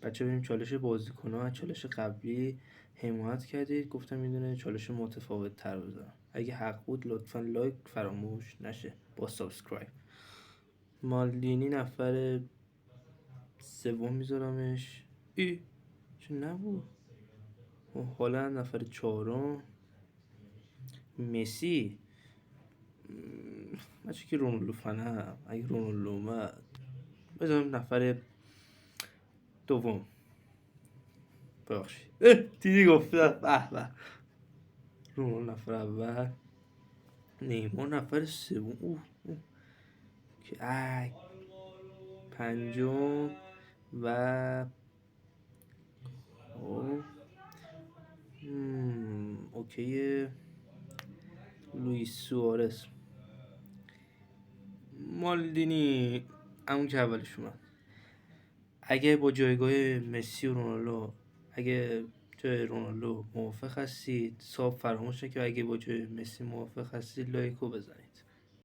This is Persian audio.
بچه بریم چالش بازیکن‌ها. از چالش قبلی حمایت کردید، گفتم میدونه چالش متفاوت تر بذارم. اگه حق بود لطفا لایک فراموش نشه با سابسکرایب. مالدینی نفر سوم میذارمش. چه نبود. هالند نفر چهارم. مسی بچه که رونالدو فنم، اگه رونالدو اومد بذارم نفر دوم. ببخشید دیدی گفتم به به. رونالدو نفر اول، نیمار نفر سوم. که پنجم و اوکی لوئیس سوارز. مالدینی همون که اولش اومد. اگه با جایگاه مسی و رونالدو، اگه جای رونالدو موافق هستید، صاحب فراموش نکنید که اگه با جای مسی موافق هستید لایکو بزنید.